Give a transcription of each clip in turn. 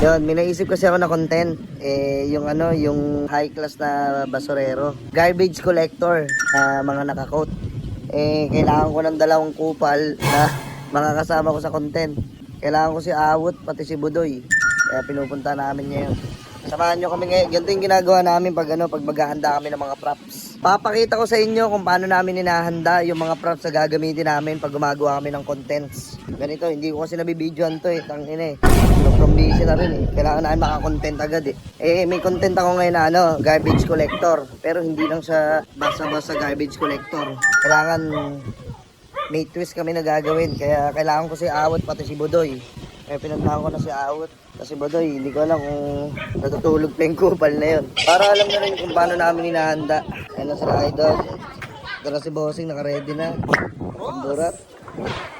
Yun, may naisip kasi ako na content. Yung ano, yung high class na basurero. Garbage collector na mga naka-coat. Kailangan ko ng dalawang kupal na mga kasama ko sa content. Kailangan ko si Awot pati si Budoy. Kaya pinupunta namin ngayon. Samahan nyo kami ngayon. Ganito yung ginagawa namin pag maghahanda kami ng mga props. Papakita ko sa inyo kung paano namin hinahanda yung mga props na gagamitin namin pag gumagawa kami ng contents. Ganito, hindi ko kasi nabibidyoan to tangina from busy na rin Kailangan namin makakontent agad may content ako ngayon na garbage collector. Pero hindi lang siya basta-basta garbage collector. Kailangan may twist kami na gagawin. Kaya kailangan ko si Awot pati si Budoy. Kaya pinuntahan ko na si Awot. Kasi Budoy, hindi ko alam kung natutulog pa yung kupal na yun. Para alam na rin kung paano namin hinahanda. Ayan na sila idol. Ito na si Bossing, naka-ready na. Pamburat.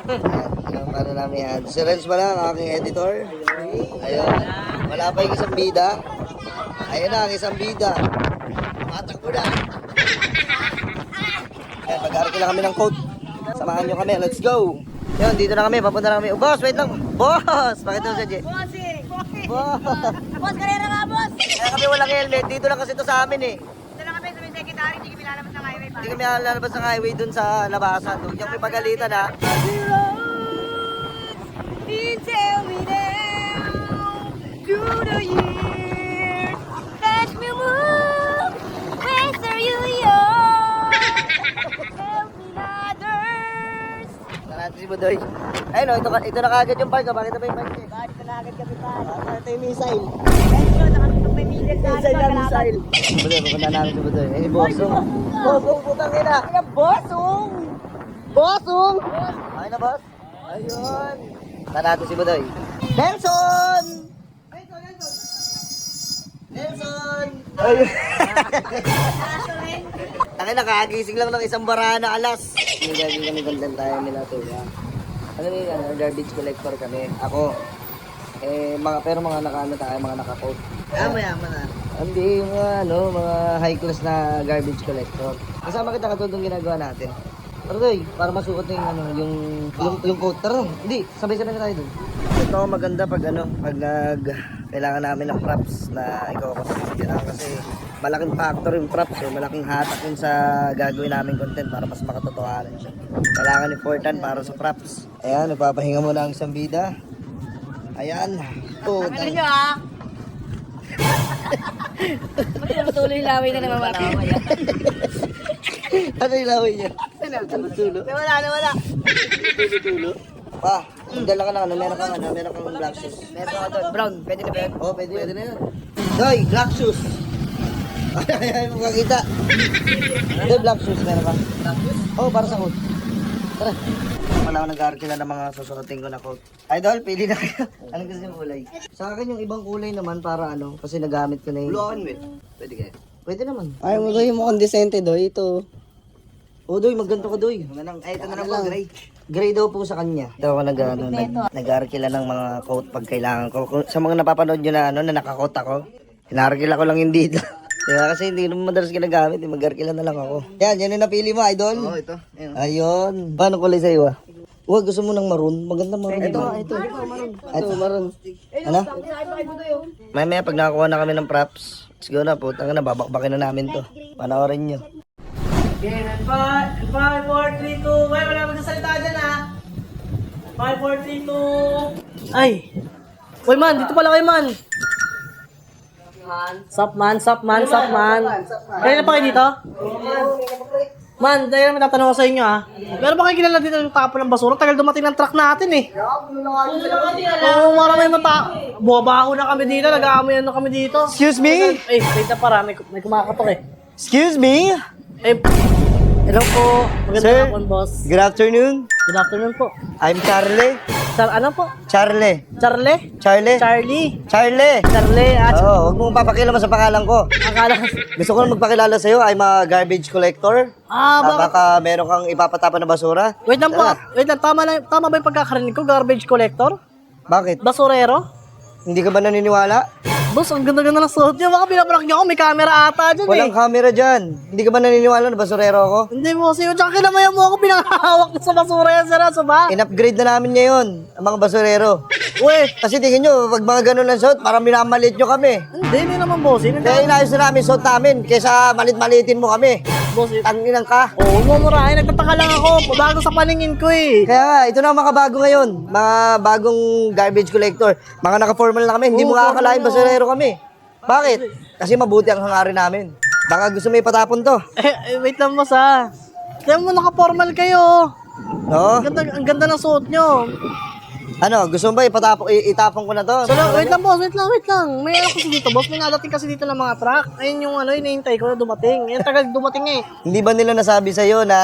Ayan, paano namin yan. Si Renz pala, ang aking editor. Ayun. Wala pa yung isang bida. Ayun na, ang isang bida. Matakbo na. Ayan, mag-aarki lang kami ng code. Samahan nyo kami, let's go! Yun, dito na kami, papunta na kami. Oh, boss, wait lang. Boss! Pakita mo siya, Jay. Boss! Boss, karera nga, boss! Kaya kami walang helmet. Dito lang kasi ito sa amin Dito lang kami sa may secretary, hindi kami lalabas ng highway pa. Hindi kami lalabas ng highway dun sa labasan. Huwag niyo kami pagalitan ha. Tell me now, through the years, let me move, where you young, help me others. Natin si Budoy. Ayun o, ito na kagad yung park. Bakit na ba yung park niya? Bakit ka na agad kami pa? Ito yung missile. Medyo, nakatutok may milir sa akin. Missile na missile. Budoy, pupunta namin si Budoy. Bosong. Bosong, putang ina. Kaya bossong! Bosong! Okay na, boss? Ayun. Punta natin si Budoy. Nelson! Nelson! Ayun. Taki nakagising lang ng isang bara na alas. Hindi gagawin kami content tayo nila to. Ano yung garbage collector kami. Ako. Pero mga nakaano tayo, mga naka-coat. Mayaman na. Hindi, yung mga high class na garbage collector. Kasama kita katulong ginagawa natin. Pero doy, para masuot na yung coat. Tara, hindi, sabay-sabay na tayo dun. Ito maganda pag kailangan namin ng props na ikaw kasi malaking factor yung props malaking hatak yun sa gagawin namin content para mas makatotohanan siya. Kailangan important para sa props. Ayan, nagpapahinga muna ang isang bida. Ayan. Ano nyo ha? Magtuloy laway na naman malawa yan. Ano yung laway niya? Tulo-tulo. Wala. Tulo-tulo. Pa, dala ka na meron kang black shoes. Meron ako doon, brown, pwede na ba yun? Oh, pwede na yun. Doy, black shoes. Ay, makakita. Doy, black shoes, meron ka? Black shoes? Oh, para sa coat. Tara. Wala ako nag-arkila ng mga susuotin ko na coat. Idol, pili na kayo. Anong gusto yung kulay? Sa akin yung ibang kulay naman para kasi nagamit ko na yun. Blue with. Pwede kayo? Pwede naman. Ay mo doy mo kondisente doy ito. Oh, Doy, magganto ka, Doy. Ito na lang po, gray. Gray daw po sa kanya. Ito ako nag-arkila ng mga coat pag kailangan ko. Sa mga napapanood nyo na na naka-coat ako, inarkila ko lang yung dito. Kaya kasi hindi naman madalas ginagamit, mag-arkila na lang ako. Yan yung napili mo, idol. Oo, ito. Ayun. Paano kulay sa'yo Huwag, gusto mo ng maroon. Maganda maroon. Ito. Ito, maroon. Ano? Maya pag nakakuha na kami ng props, let's go na po. Tanga na, babakbakin na namin to. Panoorin nyo. Okay, and 5, 4, 3, 2, wala magsasalita dyan ha. 5, 4, 3, 2. Ay! Uy man, dito pala kayo man. Sup man. Kaya na pa kayo dito? Man, dahil may tatanong ko sa inyo ha. Meron ba kayo kilala dito yung tapo ng basura? Tagal dumating ng truck natin Oo, maraming buwabaho na kami dito, nag-aamoy na kami dito. Excuse me? Eh, wait na para, may kumakatok Excuse me? Hello po. Magandang Sir. hapon, boss. Good afternoon. Good afternoon po. I'm Charlie. Ano po? Charlie. Charlie? Charlie. Charlie. Oo, huwag mong papakilaman sa pangalan ko. Akala ko. Gusto ko lang magpakilala sa'yo. I'm a garbage collector. Bakit? Baka meron kang ipapatapa na basura. Wait lang po. Tara. Wait lang. Tama ba yung pagkakarinig ko? Garbage collector? Bakit? Basurero? Hindi ka ba naniniwala? Boss, ang ganda-ganda ng suot niya. Baka pinaprank niya ako, may camera ata dyan Walang camera dyan. Hindi ka ba naniniwala na basurero ako? Hindi boss, yun. Tsaka kinamayan mo ako, pinangahawak sa basura yan, seryoso ba? In-upgrade na namin ngayon, ang mga basurero. Uy, Kasi tingin nyo, pag mga ganun lang suot, parang minamalit nyo kami. hindi naman boss. Hindi Kaya inayos na namin suot namin, kaysa malit-malitin mo kami. boss. Tanginang ka. Oo, mumurahin. Nagtataka lang ako. Bago sa paningin ko eh. Kaya nga, ito na ang mga bago ngayon. Mga bagong garbage collector. Mga naka-formal na kami. Hindi mo akakalain basurero kami. Bakit? Kasi mabuti ang hangarin namin. Baka gusto mo ipatapon to. Wait lang boss ha. Kaya mo naka-formal kayo. No? Ang ganda ng suot nyo. Ano, gusto mo ba itapon ko na to? So, wait lang boss, wait lang. May ano kasi dito boss, may nadating kasi dito ng mga truck. Ayun yung ano, hinihintay ko na dumating. Yan tagal dumating eh. Hindi ba nila nasabi sa'yo na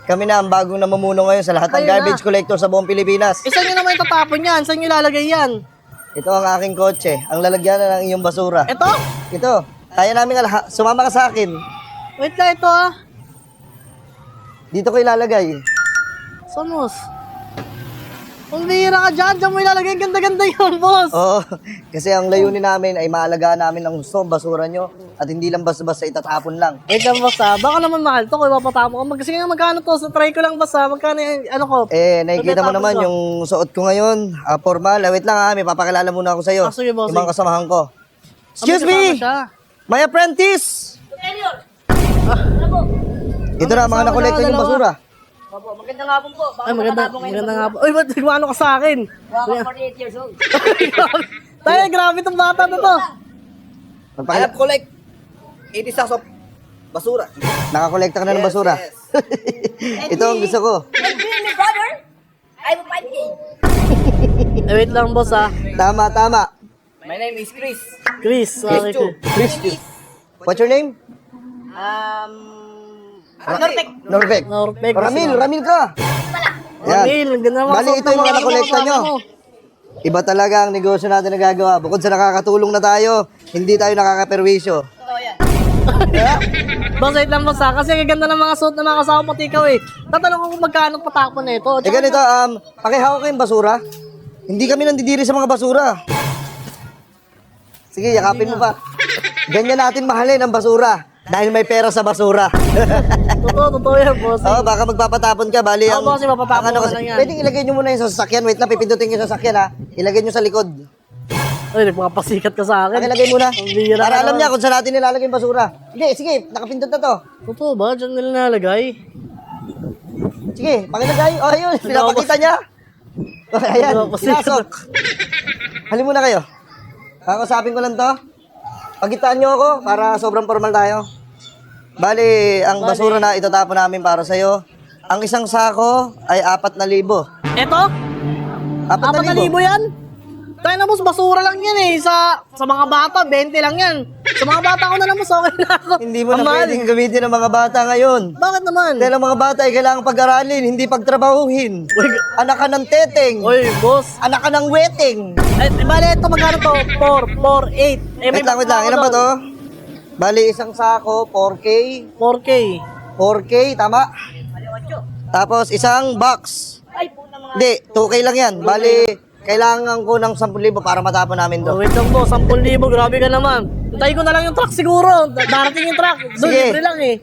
kami na ang bagong namumuno ngayon sa lahat ng Kayo na. garbage collector sa buong Pilipinas? Saan nyo naman itatapon yan? Saan nyo ilalagay yan? Ito ang aking kotse. Ang lalagyan na ng iyong basura. Ito? Ito. Kaya namin sumama ka sa akin. Wait lang, ito ah. Dito ko ilalagay. Saan boss? Kung bihira ka dyan, dyan mo ilalagay. Ganda-ganda yun boss. Oo. Kasi ang layunin namin ay maalagaan namin ang gusto, basura nyo. At hindi lang basta-basta itatapon lang. Wait lang boss ah. Baka naman mahal to kung ipapatapon ko. Sige nga magkano to? So, try ko lang boss ah. Magkano yung ano ko? Nakikita mo Tapos naman ko. yung suot ko ngayon. Formal. Wait lang may papakilala muna ako sa'yo. Sige, boss. Yung mga kasamahan ko. Excuse May kasama me! siya. My apprentice! Ano po? Ito na, mga nakolekta yung basura. Opo, magandang hapon po. Baka Ay, maganda nga po. Uy, ba't nagmano ka sa akin? Baka 48 years old. Tayo, grabe tong bata na to. collect 80 sacks of basura. Nakakolekta ka na ng basura. Ito ang gusto ko. And me and my brother, I will 5K. Wait lang boss ah. Tama, tama. My name is Chris. Chris, okay. Chris, what's your name? Norvek. Norvek. Ramil ka. Yan. Ramil, ang ganda naman. Bali, ito yung mga nakolekta nyo. Iba talaga ang negosyo natin na gagawa. Bukod sa nakakatulong na tayo, hindi tayo nakakaperwisyo. Boss, wait lang boss ah. Kasi ang ganda ng mga suit na mga kasama pati ikaw eh. Tatanong ko kung magkano patapon na ito. Ganito, pakihawak ko yung basura. Hindi kami nandidiri sa mga basura. Sige, yakapin mo pa. Ganyan natin mahalin ang basura. Dahil may pera sa basura. Totoo yan boss. Oo, baka magpapatapon ka. Bali, Oo, boss, mapapatapon ang ka lang yan. pwedeng ilagay nyo muna yung sa sasakyan. Wait lang, pipindutin yung sasakyan ha. Ilagay nyo sa likod. Ay, nagpapasikat ka sa akin. Pakilagay muna. Ang bihira Para ka alam naman. niya kung saan natin nilalagay yung basura. Hindi, sige, nakapindot na to. Totoo ba? Diyan nila nalagay? Sige, pakilagay. Oh, ayun, pinapakita niya. Oh, ayan, pinasok. Halin muna kayo. Kakasapin ko lang to. Pagitaan nyo ako para sobrang formal tayo. Bali, ang basura na itatapon namin para sa'yo. Ang isang sako ay 4,000. Eto? 4,000 yan? Tayo na boss, basura lang yan eh. Sa mga bata, 20 lang yan. Sa mga bata ko na lang boss, okay na ako. Hindi mo Ang na mahal. pwedeng gamitin ng mga bata ngayon. Bakit naman? Dahil ang mga bata ay kailangang pag-aralin, hindi pagtrabahuhin. Uy, Anak ka ng teteng. Uy, boss. Anak ka ng weteng. Bale, ito magkano to? 4, 8. Wait lang. Ilan ba to? Bali, isang sako, 4K. 4K. 4K, tama? Tapos, isang box. Ay, po na mga... Hindi, 2K lang yan. Bali, kailangan ko ng 10,000 para matapon namin Oh, to. wait lang boss, 10,000. Grabe ka naman. Hintayin ko na lang yung truck siguro. Darating yung truck. Doon, Sige. libre lang eh.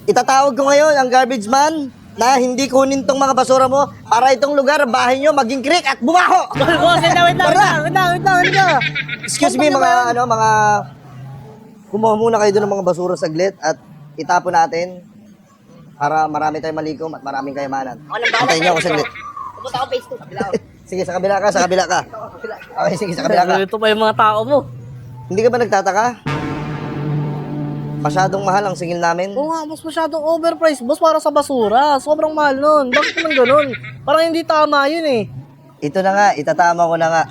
Itatawag ko ngayon ang garbage man na hindi kunin tong mga basura mo para itong lugar, bahay nyo, maging creek at bumaho. Boss, wait lang. Excuse me, mga kumuha muna kayo doon ng mga basura saglit at itapon natin para marami tayong malikom at maraming kayamanan. Antayin nyo ako saglit. Pupunta ako face to. Kabila ako. Sige, sa kabila ka. Okay, sige, sa kabila ka. Ito pa yung mga tao mo. Hindi ka ba nagtataka? Masyadong mahal ang singil namin. Oo nga, boss, masyadong overpriced. Boss, para sa basura. Sobrang mahal nun. Bakit naman ganun? Parang hindi tama yun eh. Ito na nga, itatama ko na nga.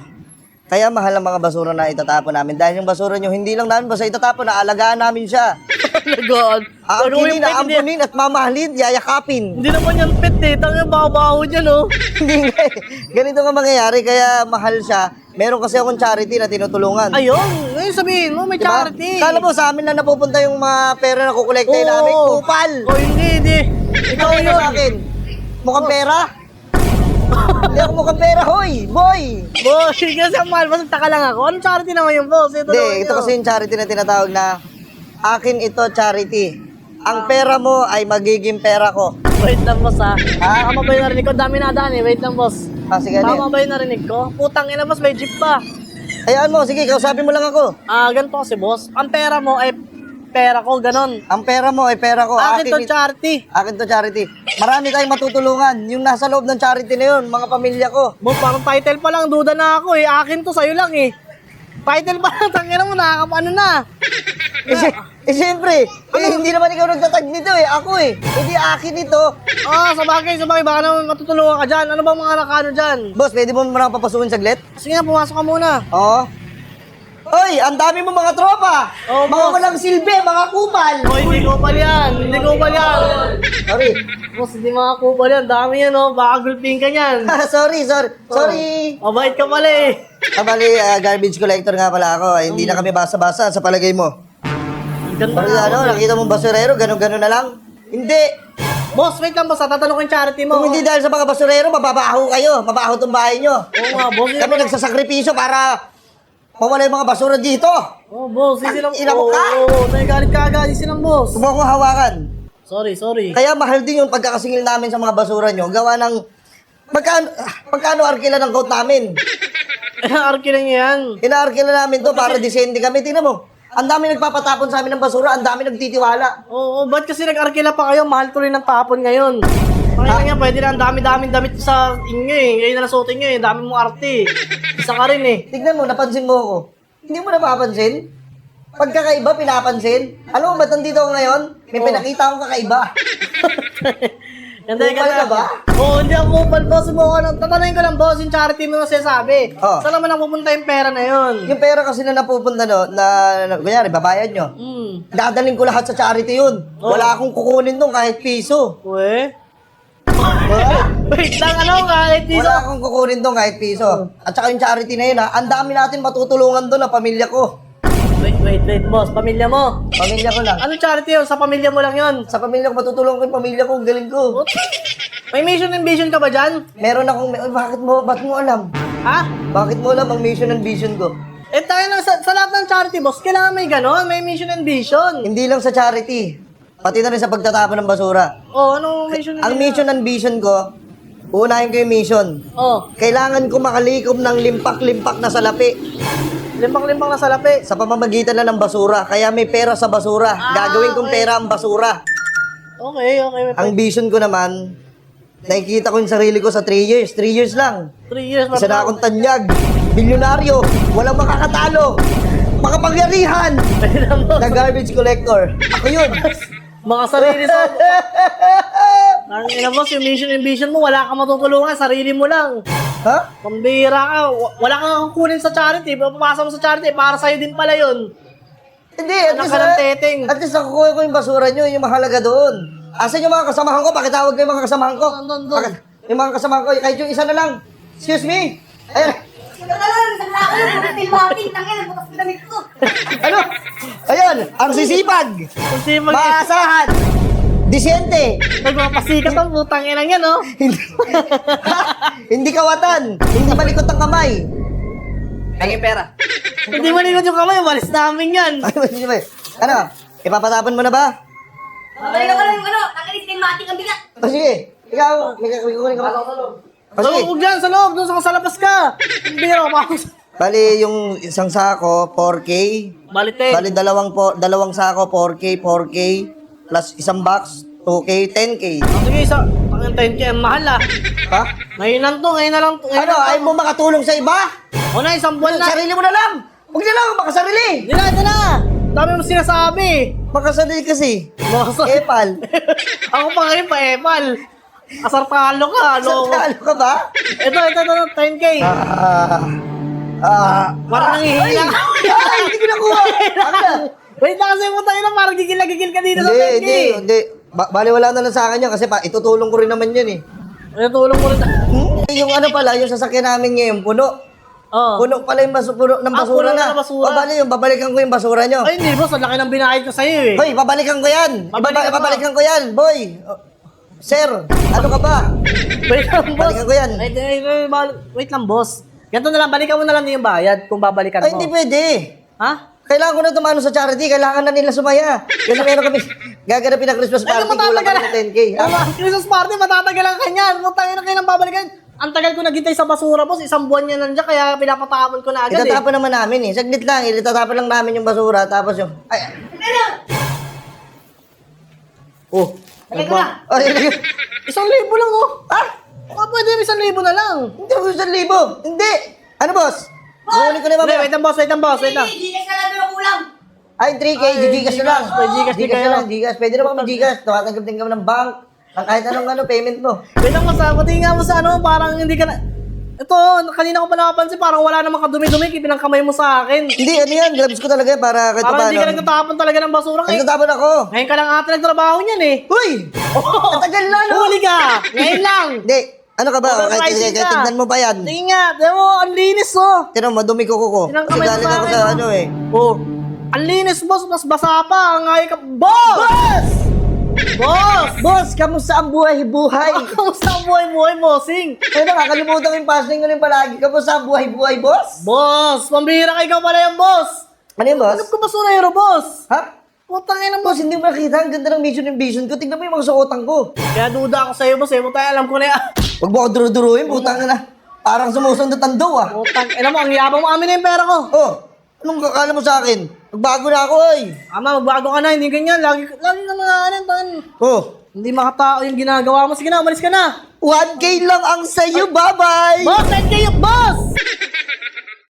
Kaya mahal ang mga basura na itatapon namin. Dahil yung basura nyo, hindi lang namin basta itatapon, naalagaan namin siya. Nag-on. Aangkinin, aampunin at mamahalin, yayakapin. Hindi naman yan pet eh. Tangang baho-baho dyan oh. Hindi nga eh. Ganito nga mangyayari, kaya mahal siya. Meron kasi akong charity na tinutulungan. Ayun, ngayon sabihin mo, may Diba? charity. Kala mo sa amin lang napupunta yung mga pera na kukolektahin namin? Kupal! Oh, hindi. Ikaw yun sa akin. Mukhang pera? Hindi ako mukhang pera, hoy! Boy! Boss, kasi ang mahal, boss, taka lang ako. Anong charity naman yung boss? Ito naman Hindi, ito yun. kasi yung charity na tinatawag na akin ito charity. Ang pera mo ay magiging pera ko. Wait lang, boss, ha? Tama ba yung narinig ko? Dami na daan, eh. Wait lang, boss. Ah, sige, Tama ba yung narinig ko? Putang ina, boss, may jeep pa. Hayaan mo, sige, kausapin mo lang ako. Ganito kasi, boss. Ang pera mo ay pera ko, ganon. Ang pera mo ay pera ko. Akin to it- charity. Akin to charity. Marami tayong matutulungan. Yung nasa loob ng charity na yun, mga pamilya ko. Boss, parang title pa lang, duda na ako eh. Akin to, sa'yo lang eh. Title pa lang, tangina mo, nakakapaano na. Siyempre, hindi naman ikaw nagtatag nito eh. Ako eh. Hindi akin ito. Sa bagay, baka naman matutulungan ka dyan. Ano bang mga nakano dyan? Boss, pwede mo muna ako papasukin saglit? Sige nga, pumasok ka muna. Oo. Hoy, ang dami mo mga tropa. Oo, Mga boss. walang silbi, mga kupal. Hoy, hindi ko pa yan. Hindi ko pa yan. Sorry. Boss, hindi mga kupal yan. Dami yan, oh. Baka gulping ka yan. sorry. Sorry. Mabait ka pala eh. Bali, garbage collector nga pala ako. Hindi na kami basa-basa sa palagay mo. Ang ganda Pero na. ano, nakita mong basurero, ganun-ganun na lang? Hindi. Boss, wait lang, boss. Tatanong ko yung charity mo. Kung hindi dahil sa mga basurero, mababaho kayo. Mabaho tong bahay nyo. Oo nga, boss. Kami nagsasakripisyo para mawala yung mga basura dito. Oh, boss. Hindi silang... Ina mo ka? Oo, nagagalit ka agad. Hindi silang, boss. Huwag mo akong hawakan. Sorry. Kaya mahal din yung pagkakasingil namin sa mga basura nyo. Gawa ng... Magkano arkila ng coat namin? Arki lang yan. Inaarkila namin to para disente kami. Tingnan mo. Ang dami nagpapatapon sa amin ng basura. Ang dami nagtitiwala. Oo, ba't kasi nag-arkila pa kayo? Mahal tuloy ng tapon ngayon. Pakita nga, pwede na ang dami-daming damit sa inyo eh. Ngayon na nasuotin nyo eh. Dami mong arte. Isa ka rin eh. Tignan mo, napansin mo ako. Hindi mo napapansin? Pagkakaiba, pinapansin? Alam mo ba't nandito ako ngayon? May pinakita akong kakaiba. Hindi Kupal ka ba? Oo, hindi ako kupal, boss mo. Ano, tatanungin ko lang, boss, yung charity mo na sinasabi. Oh. Saan naman napupunta yung pera na yun? Yung pera kasi na napupunta kunyari, babayad nyo. Dadaling ko lahat sa charity yun. Wala akong kukunin doon kahit piso. Uwe? Wait lang, ano, kahit dito. Wala akong kukunin doon kahit piso. At saka yung charity na yun, ang dami natin matutulungan doon na pamilya ko. Wait, boss, pamilya mo. Pamilya ko lang. Anong charity yun? Sa pamilya mo lang yun? Sa pamilya ko, matutulungan ko yung pamilya ko. Ang galing ko. May mission and vision ka ba dyan? Meron akong... Bakit mo alam? Ha? Bakit mo alam ang mission and vision ko? Tayo na, sa lahat ng charity, boss, kailangan may ganon, may mission and vision. Hindi lang sa charity. Pati na rin sa pagtatapon ng basura. Anong mission and Ang mission and vision ko, uunahin ko yung mission. Kailangan ko makalikom ng limpak-limpak na salapi Limpang-limpang na salapi. sa pamamagitan na ng basura. Kaya may pera sa basura. Gagawin kong pera ang basura. Okay. Ang vision ko naman, nakikita ko yung sarili ko sa 3 years. 3 years lang. 3 years. Isa na akong tanyag. Bilyonaryo. Walang makakatalo. Makapangyarihan. The garbage collector. Ako yun. Mga sarili sa... Ang ina, boss, yung mission and vision mo, wala kang matutulungan, sarili mo lang. Ha? Pambira ka, wala kang kukunin sa charity, papasa mo sa charity, para sa'yo din pala yun. Hindi. Anak ka ng teteng. At least nakukuha ko yung basura nyo. Yung mahalaga doon. Asan yung mga kasamahan ko? Pakitawag ko yung mga kasamahan ko. Doon. Yung mga kasamahan ko. Kahit yung isa na lang. Excuse me. Ayan. Ano? Ayan. Ang sisipag. Kasi Maasahan. Disyente. nagpapasikat ang putang inang yan, oh. Hindi kawatan. Hindi malikot ang kamay. Naging pera. Hindi malikot yung kamay, walis namin yan. Ano? Ipapatapon mo na ba? Magaling ka lang yung ano, tanggalin din mating ang bigat. O sige. Ikaw. May kukunin ka ba? O So, sige. huwag dyan, sa loob, doon sa labas ka. Hindi na ako. Bali, yung isang sako, 4K. Balitin. Bali, dalawang sako, 4K, plus isang box, 2K, 10K. Sige, isa. Pang 10K, ang mahal ah. Ha? Ngayon na lang to. Ano, ayaw mo makatulong sa iba? O na, isang buwan na. Sarili mo na lang! Huwag na lang, makasarili! Hindi na. Dami mo sinasabi. Makasarili kasi. Makasal. Epal. Ako pa ngayon pa epal. Asartalo ka, loko. Santalo ka ba? Ito, 10K. Parang nangihina. Ay, hindi ko nakuha. Ano na? Wait lang kasi mo tayo na parang gigil ka dito sa 10K. Hindi. Bali, wala na lang sa akin yan kasi itutulong ko rin naman yan eh. Ano tulong mo rin? Yung ano pala, yung sasakyan namin ngayon, puno. Oh. Puno pala yung puno ng basura puno na. ng basura. O bali, yung babalikan ko yung basura nyo. Ay, hindi boss, ang laki ng binayad ko sa'yo eh. Hoy, babalikan ko yan. Babalikan mo. Babalikan ko yan, boy. Sir, ano ka ba? Wait lang, boss. Balikan ko yan. Wait lang, boss. Ganito na lang, balikan mo na lang yung bayad kung babalikan Ay, mo. hindi pwede. Ha? Kailangan ko na tumano sa charity. Kailangan na nila sumaya. Kasi meron kami gaganapin na Christmas Ay, party. Kulang matatagal. kami ng 10K. Christmas party, matatagalan ka niyan. Mutangin na kayo ng babalikan. Ang tagal ko naghintay sa basura, boss. Isang buwan niya nandiyan, kaya pinapatapon ko na agad Itatapon naman namin eh. Saglit lang. Itatapon lang namin yung basura. Tapos yung... Ay, Oh, Lagay ko na. ay, 1,000 lang, oh. ha? Baka pwede 1,000 na lang. Hindi ako 1,000. Hindi. Ano, boss? Kukunin ko na Hindi, mamaya. wait lang, boss. Wait lang, boss. Wait lang. Gigas na lang yung kulang. Ay, 3K. Gcash na lang. Gcash, Gcash na lang. Gcash. Pwede na ba kami Gcash? Tawatanggap din kami ng bank. Ang kahit anong payment mo. Wait lang, boss. Pati nga mo sa ano, parang hindi ka na... Ito, kanina ko pa nakapansin, parang wala namang kadumi-dumi, pinangkamay mo sa akin. Hindi, ano yan? Gloves ko talaga yan para kahit Parang hindi ka paano. nagtatapon talaga ng basura. Nagtatapon ako. Ngayon ka lang ata nagtrabaho niyan eh. Uy! Oh, Matagal na, no? huli ka! Ngayon lang! Hindi. Ano ka ba? Overpricing Kahit ka. tignan mo ba yan? Sige nga, tiyan mo, ang linis oh! Tino, madumi ko. Tinangkamay mo galing sa ako akin, sa oh. ano eh. Oh, ang linis boss, mas basa pa, ang ayos ka. Boss! Boss! Boss! Boss, kamusta ang buhay-buhay? Kamusta ang buhay-buhay, bossing? Ay, nakakalimutan ko yung passing ko rin palagi. Kamusta ang buhay-buhay, boss? Boss, pambihira ka, ikaw pala yung boss! Ano yun, boss? Alam ko basurero, boss! Ha? Putang ina mo. Boss, hindi mo nakita. Ang ganda ng vision ko. Tignan mo yung mga suotan ko. Kaya duda ako sa'yo, boss, eh. Putang alam ko na yan. Huwag mo ako duro-duruin. Putang na. Parang sumusundot ang daw, ah. Putang ina mo, ang yabang mo amin na yung pera ko. Oh, anong kakala mo sa akin? Magbago na ako, ay. Ama, magbago ka na, hindi ganyan. Lagi na mga ano, Oh, hindi makatao yung ginagawa mo. Sige na, umalis ka na. 1K lang ang sa'yo. Bye-bye! Boss, thank you, boss!